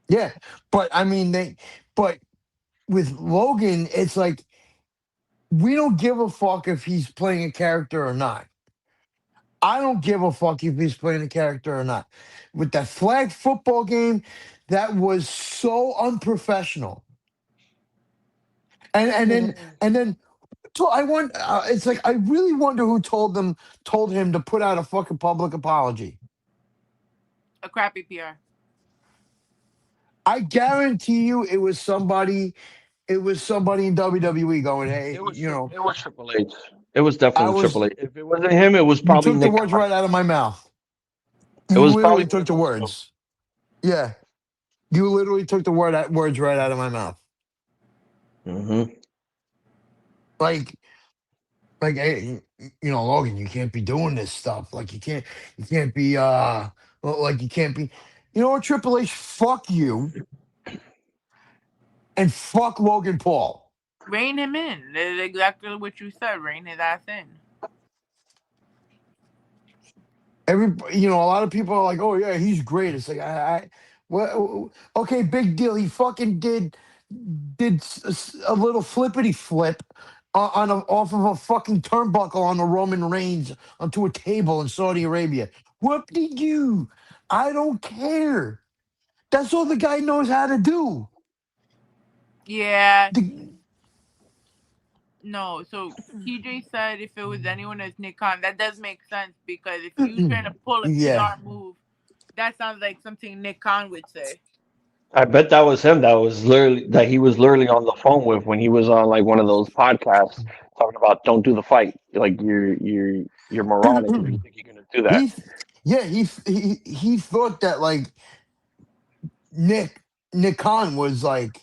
yeah. But I mean but with Logan, it's like we don't give a fuck if he's playing a character or not. I don't give a fuck if he's playing a character or not. With that flag football game, that was so unprofessional. And then so I want. It's like I really wonder who told him to put out a fucking public apology. A crappy PR. I guarantee you, it was somebody. It was somebody in WWE going, "Hey, It was Triple H. It was I definitely was." Triple H. If it wasn't him, it was You probably took the Nick words Khan. right out of my mouth. It You was probably literally one took of the those two. words. Yeah, you literally took the words right out of my mouth. Hmm. Like, hey, Logan, you can't be doing this stuff. Like, you can't be, like, you can't be. You know what, Triple H? Fuck you and fuck Logan Paul. Rein him in. That's exactly what you said. Rein his ass in. A lot of people are like, oh yeah, he's great. It's like, what? Okay, big deal. He fucking did a little flippity flip off of a fucking turnbuckle on the Roman Reigns onto a table in Saudi Arabia. What did you? I don't care. That's all the guy knows how to do. Yeah. The- No, so TJ said if it was anyone as Nick Khan, that does make sense because if you trying to pull a yeah. PR move, that sounds like something Nick Khan would say. I bet that was him. That he was literally on the phone with when he was on like one of those podcasts talking about don't do the fight. Like you're moronic if you think you're gonna do that. he, yeah, he thought that like Nick Khan was like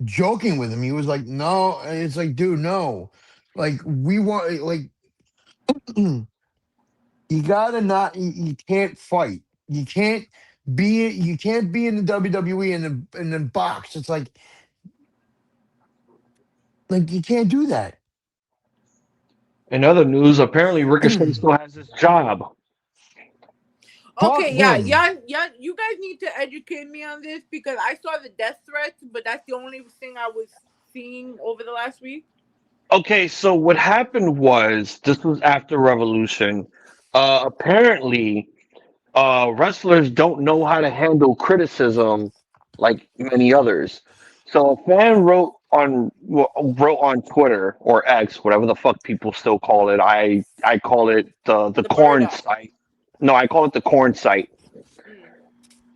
joking with him. He was like, no, and it's like, dude, no. Like we want like you gotta not you can't fight. You can't be in the WWE and then box. It's like you can't do that. In other news, apparently Ricochet still has his job. Fuck Okay, yeah, him. you guys need to educate me on this because I saw the death threats, but that's the only thing I was seeing over the last week. Okay, so what happened was this was after Revolution. Apparently, wrestlers don't know how to handle criticism like many others. So a fan wrote on Twitter or X, whatever the fuck people still call it. I call it the The corn Murdoch. site. No, I call it the corn site.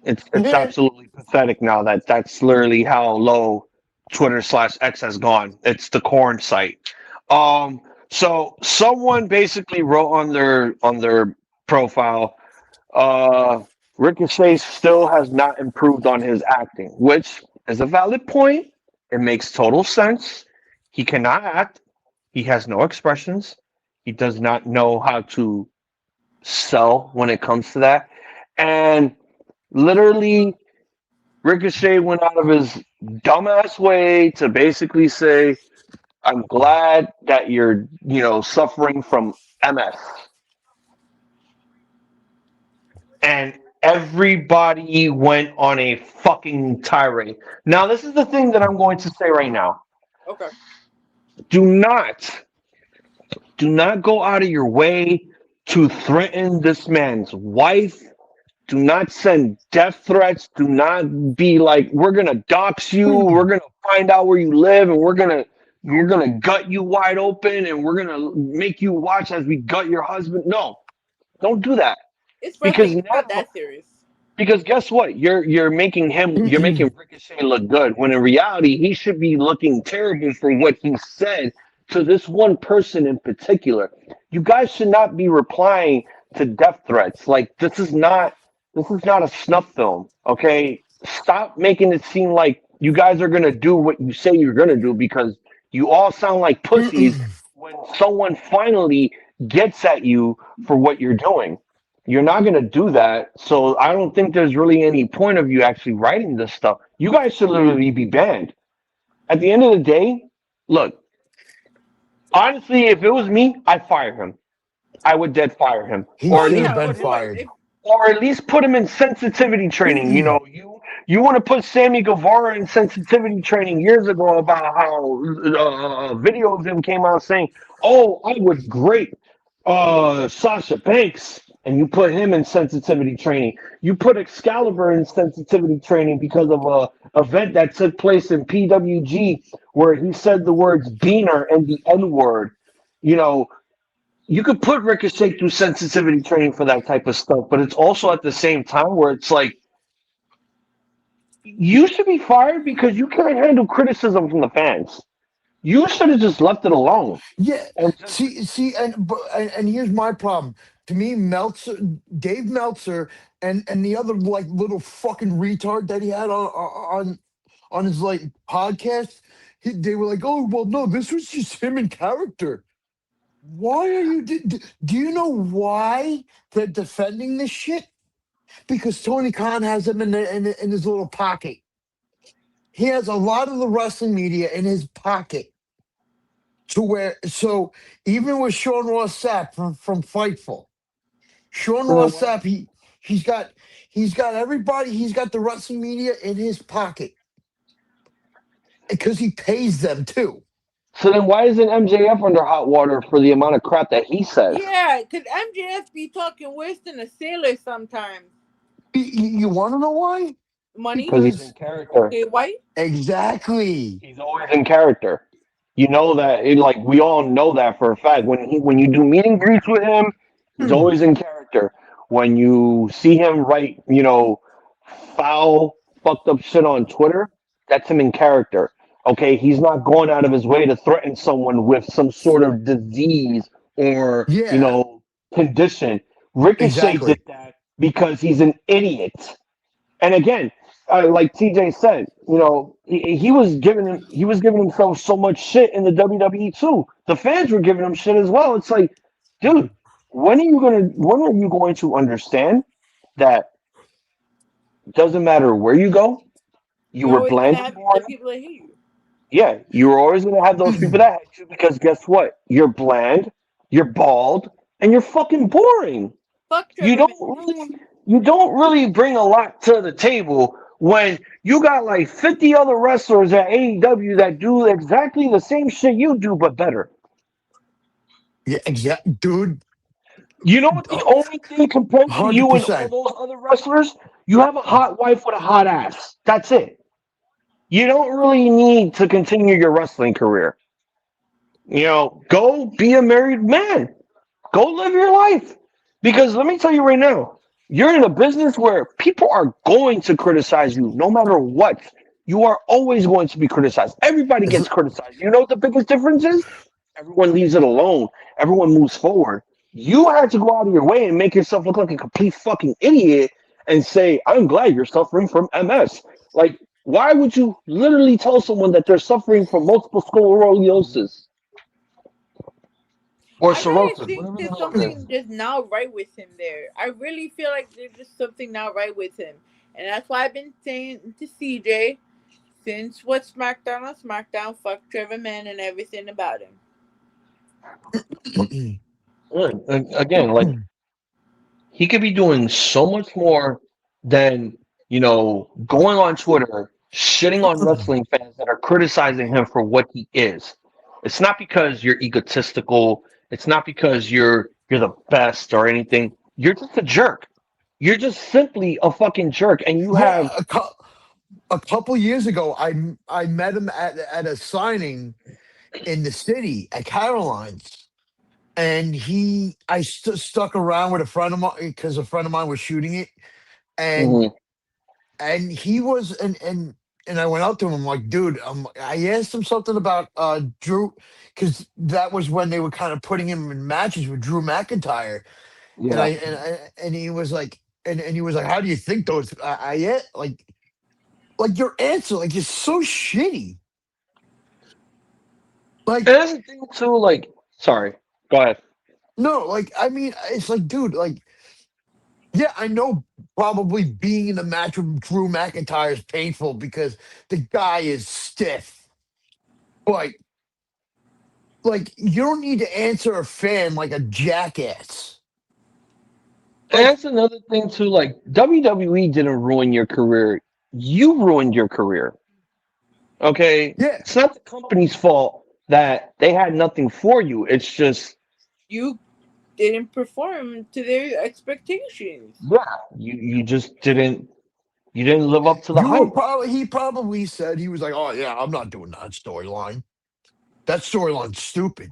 Mm. It's absolutely pathetic now that that's literally how low Twitter/X has gone. It's the corn site. So someone basically wrote on their profile, Ricochet still has not improved on his acting, which is a valid point. It makes total sense. He cannot act. He has no expressions. He does not know how to sell when it comes to that. And literally, Ricochet went out of his dumbass way to basically say, I'm glad that you're, suffering from MS. And everybody went on a fucking tirade. Now, this is the thing that I'm going to say right now. Okay. Do not, do not go out of your way to threaten this man's wife. Do not send death threats. Do not be like, we're gonna dox you. We're gonna find out where you live, and we're gonna gut you wide open, and we're gonna make you watch as we gut your husband. No, don't do that. It's Because wrestling. It's not now that serious. Because guess what? You're making Ricochet look good when in reality he should be looking terrible for what he said to this one person in particular. You guys should not be replying to death threats. Like this is not a snuff film. Okay, stop making it seem like you guys are gonna do what you say you're gonna do because you all sound like pussies when someone finally gets at you for what you're doing. You're not gonna do that, so I don't think there's really any point of you actually writing this stuff. You guys should literally be banned. At the end of the day, look, honestly, if it was me, I'd fire him. I would dead fire him, He or at Oh should least have yeah, been of put him, course. fired. If or at least put him in sensitivity training. You want to put Sammy Guevara in sensitivity training years ago about how a video of him came out saying, "Oh, I would grape Sasha Banks," and you put him in sensitivity training. You put Excalibur in sensitivity training because of a event that took place in PWG where he said the words "beaner" and the N word. You know, you could put Ricochet through sensitivity training for that type of stuff, but it's also at the same time where it's like you should be fired because you can't handle criticism from the fans. You should have just left it alone. Yeah. And just See, and here's my problem. To me, Meltzer, Dave Meltzer, and the other like little fucking retard that he had on his like podcast, they were like, "Oh, well, no, this was just him in character." Why are you? Do you know why they're defending this shit? Because Tony Khan has him in his little pocket. He has a lot of the wrestling media in his pocket to where so even with Sean Ross Sapp from Fightful, Sean so then Ross why Sapp he's got everybody, he's got the wrestling media in his pocket because he pays them too. so then why isn't MJF under hot water for the amount of crap that he says? yeah, cause MJF be talking worse than a sailor sometimes. You want to know why? Money, Because he's in Because character. okay, white. exactly. He's always in character. You know that, like we all know that for a fact. When you do meet and greets with him, he's always in character. When you see him write, foul, fucked up shit on Twitter, that's him in character. Okay, he's not going out of his way to threaten someone with some sort of disease or Yeah, condition. Ricochet did exactly. that because he's an idiot. And again, like TJ said, he was giving himself so much shit in the WWE too. The fans were giving him shit as well. It's like, dude, when are you going to understand that doesn't matter where you go, you You're were always gonna bland and have the boring. people that hate you. Yeah, you're always gonna have those people that hate you because guess what? You're bland, you're bald, and you're fucking boring. Fuck you Trevor don't Mann. really you don't really bring a lot to the table when you got like 50 other wrestlers at AEW that do exactly the same shit you do but better. Yeah, exactly, dude. You know what the only thing compared to Hundred you and all percent. those other wrestlers? You have a hot wife with a hot ass. That's it. You don't really need to continue your wrestling career. Go be a married man. Go live your life. Because let me tell you right now, you're in a business where people are going to criticize you no matter what. You are always going to be criticized. Everybody It's, gets criticized. You know what the biggest difference is? Everyone leaves it alone. Everyone moves forward. You had to go out of your way and make yourself look like a complete fucking idiot and say, I'm glad you're suffering from MS. Like, why would you literally tell someone that they're suffering from multiple sclerosis or I really cirrhosis, think whatever the there's hell it is? something just not right with him there. I really feel like there's just something not right with him. And that's why I've been saying to CJ since what SmackDown on SmackDown, fuck Trevor Man and everything about him. Again, like he could be doing so much more than going on Twitter, shitting on wrestling fans that are criticizing him for what he is. It's not because you're egotistical. It's not because you're the best or anything. You're just a jerk. You're just simply a fucking jerk, and you yeah, have a couple years ago, I met him at a signing in the city at Caroline's, and I stuck around with a friend of mine because a friend of mine was shooting it, and mhm, he was and I went out to him. I'm like, dude, I asked him something about Drew because that was when they were kind of putting him in matches with Drew McIntyre, And Yeah. and he was like, and he was like, how do you think those? Yeah, like your answer, like is so shitty. And Like that's the thing too. Like, sorry, go ahead. no, like I mean, it's like, dude, like yeah, I know probably being in the match with Drew McIntyre is painful because the guy is stiff, but like you don't need to answer a fan like a jackass. And Like that's another thing too. Like WWE didn't ruin your career. You ruined your career. Okay, yeah, it's not the company's fault that they had nothing for you. It's just You didn't perform to their expectations. yeah, you just didn't live up to the you were hype. probably he probably said he was like, oh yeah, I'm not doing that storyline. That storyline's stupid.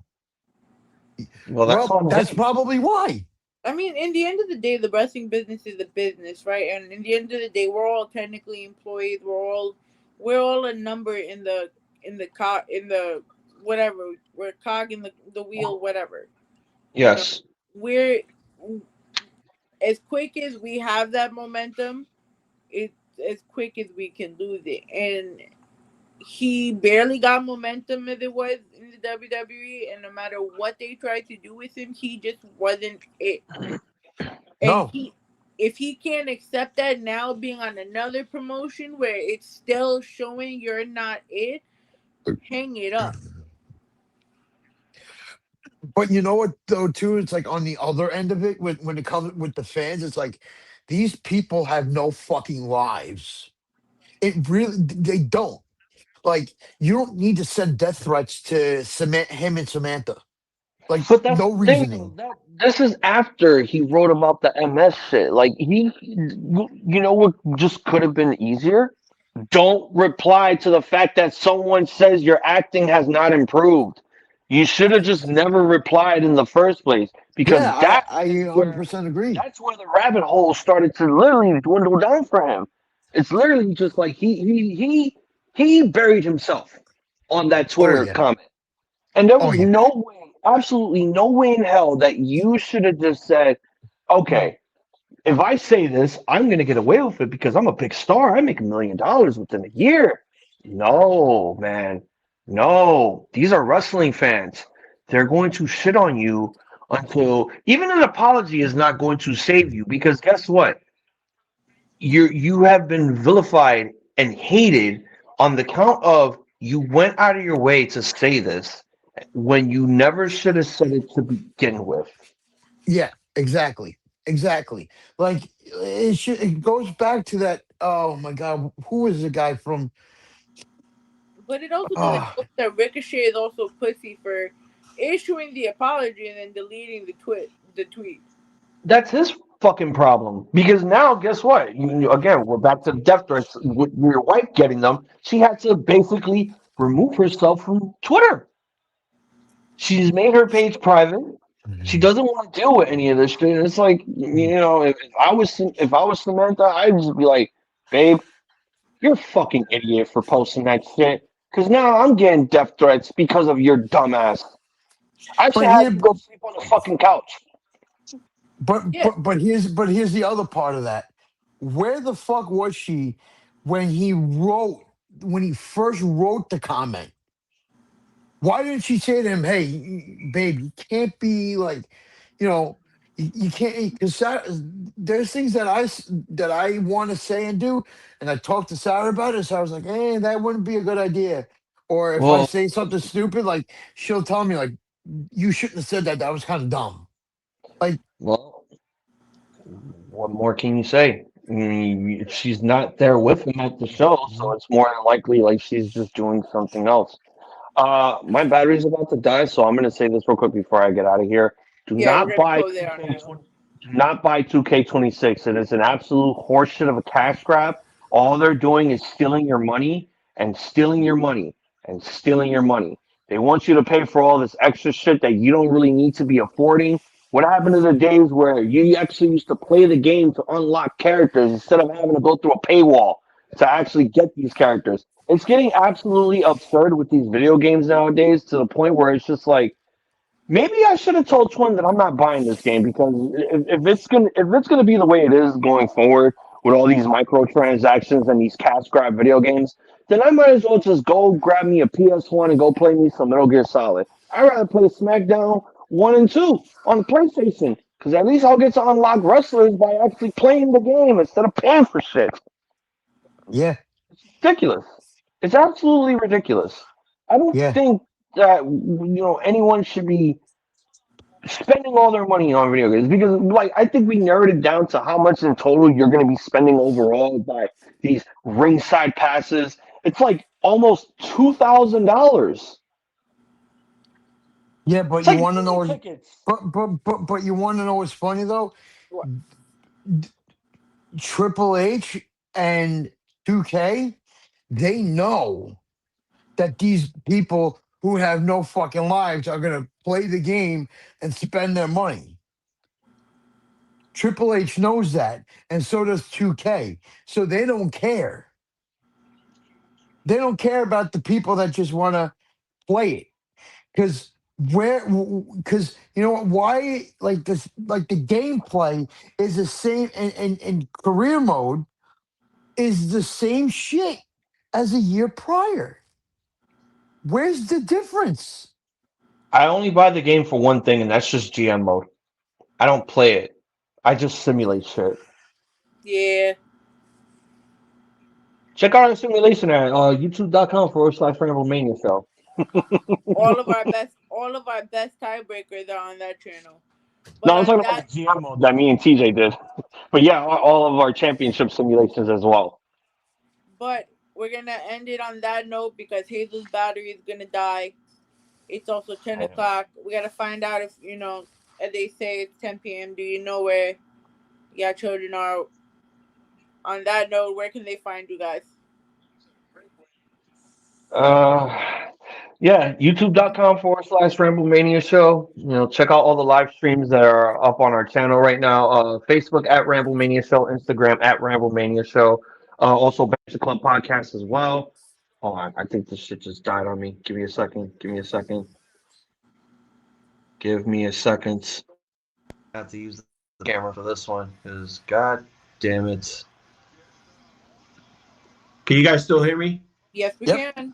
Well, that's Well, on that's him. probably why. I mean, in the end of the day, the wrestling business is a business, right? And in the end of the day, we're all technically employees. We're all a number in the whatever. We're a cog in the wheel, whatever. You know, Yes. we're as quick as we have that momentum. It's as quick as we can lose it, and he barely got momentum as it was in the WWE. And no matter what they tried to do with him, he just wasn't it. And No. if he can't accept that now, being on another promotion where it's still showing you're not it, hang it up. But you know what though too? It's like on the other end of it, when it comes with the fans, it's like these people have no fucking lives. It really they don't. Like you don't need to send death threats to cement him and Samantha. Like But that's no the thing, though. reasoning. This is after he wrote about the MS shit. Like you know what just could have been easier? Don't reply to the fact that someone says your acting has not improved. You should have just never replied in the first place because Yeah, I 100% agree. that's where the rabbit hole started to literally dwindle down for him. It's literally just like he buried himself on that Oh Twitter yeah. comment. And there Oh was yeah. no way, absolutely no way in hell that you should have just said, okay, if I say this, I'm going to get away with it because I'm a big star. I make $1 million within a year. No, man. No. These are wrestling fans. They're going to shit on you until even an apology is not going to save you because guess what? You have been vilified and hated on the count of you went out of your way to say this when you never should have said it to begin with. Yeah, exactly. Exactly. Like it goes back to that. Oh my god, who is the guy from But it also doesn't uh help that Ricochet is also pussy for issuing the apology and then deleting the tweet. That's his fucking problem. Because now, guess what? Again, we're back to the death threats with your wife getting them. She had to basically remove herself from Twitter. She's made her page private. She doesn't want to deal with any of this shit. And it's like, if I was Samantha, I'd just be like, babe, you're a fucking idiot for posting that shit. Because now I'm getting death threats because of your dumbass. I should but have here you go sleep on the fucking couch. Yeah, but here's the other part of that. Where the fuck was she when when he first wrote the comment? Why didn't she say to him, "Hey, babe, you can't be like, you know, you can't." Because there's things that I want to say and do, and I talked to Sarah about it. So I was like, "Hey, that wouldn't be a good idea." Or if I Well, say something stupid, like she'll tell me, like, "You shouldn't have said that. That was kind of dumb." Like, well, what more can you say? She's not there with him at the show, so it's more than likely like she's just doing something else. My battery's about to die, so I'm gonna say this real quick before I get out of here. Do yeah, we're not gonna buy close it on 2K20. that one. Do not buy 2K26. It is an absolute horseshit of a cash grab. All they're doing is stealing your money and stealing your money and stealing your money. They want you to pay for all this extra shit that you don't really need to be affording. What happened to the days where you actually used to play the game to unlock characters instead of having to go through a paywall to actually get these characters? It's getting absolutely absurd with these video games nowadays to the point where it's just like Maybe I should have told Twin that I'm not buying this game because if it's gonna be the way it is going forward with all these microtransactions and these cash grab video games, then I might as well just go grab me a PS1 and go play me some Metal Gear Solid. I'd rather play SmackDown 1 and 2 on the PlayStation because at least I'll get to unlock wrestlers by actually playing the game instead of paying for shit. Yeah, Ridiculous. It's absolutely ridiculous. I don't yeah, think that anyone should be spending all their money on video games because like I think we narrowed it down to how much in total you're going to be spending overall by these ringside passes. It's like almost $2,000. yeah. But It's you like want to know movie what? tickets. But you want to know what's funny though? What? Triple H and 2K, they know that these people who have no fucking lives are gonna play the game and spend their money. Triple H knows that, and so does 2K. So they don't care. They don't care about the people that just want to play it. Because because you know what? Why like this? Like the gameplay is the same, and career mode is the same shit as a year prior. Where's the difference? I only buy the game for one thing, and that's just GM mode. I don't play it. I just simulate shit. Yeah. Check out our simulation at youtube.com/Ramblemania show. All of our best tiebreakers are on that channel. No, But I'm on talking about that the GM mode that me and TJ did. But yeah, all of our championship simulations as well. but we're gonna end it on that note because Hazel's battery is gonna die. It's also 10 o'clock. We gotta find out if as they say it's 10 p.m. Do you know where your children are? On that note, where can they find you guys? Uh, yeah, youtube.com/Ramblemania show. Check out all the live streams that are up on our channel right now. Facebook at Ramblemania show, Instagram at Ramblemania show. Also, Banter Club podcast as well. Oh, I think this shit just died on me. Give me a second. Give me a second. Give me a second. I have to use the camera for this one because god damn it. Can you guys still hear me? Yes, we Yep. can.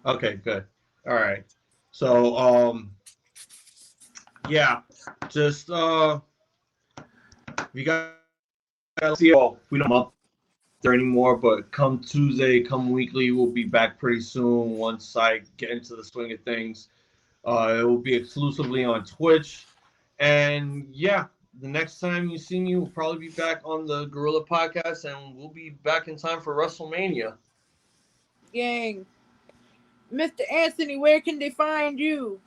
Okay, good. All right. So, yeah, just you guys see. Well, we don't up there anymore, but come Tuesday, come weekly, we'll be back pretty soon. Once I get into the swing of things, it will be exclusively on Twitch, and yeah. The next time you see me, we'll probably be back on the Gorilla Podcast, and we'll be back in time for WrestleMania. Gang. Mr. Anthony, where can they find you?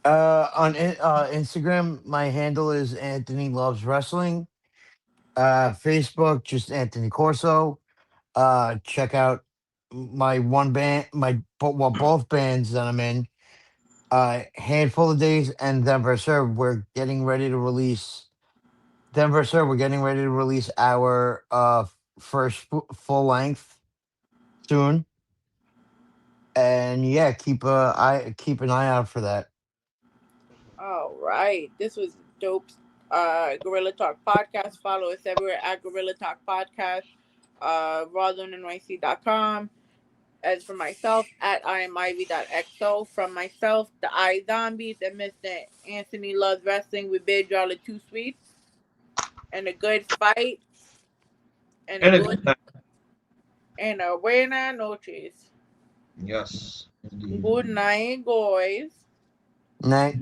On Instagram, my handle is Anthony Loves Wrestling. Facebook, just Anthony Corso. Check out my one band, both bands that I'm in. Handful of Days and Denver Sir. We're getting ready to release Denver Sir. We're getting ready to release our first full length soon. And yeah, keep an eye out for that. All right. This was dope. Gorilla Talk Podcast. Follow us everywhere at Gorilla Talk Podcast. RawZoneNYC.com. As for myself, at IamIvy.xo. From myself, the iZombies and Mr. Anthony Loves Wrestling. We bid y'all a two sweet and a good fight and a And good and a buena noches. yes, indeed. Good night, guys. Night.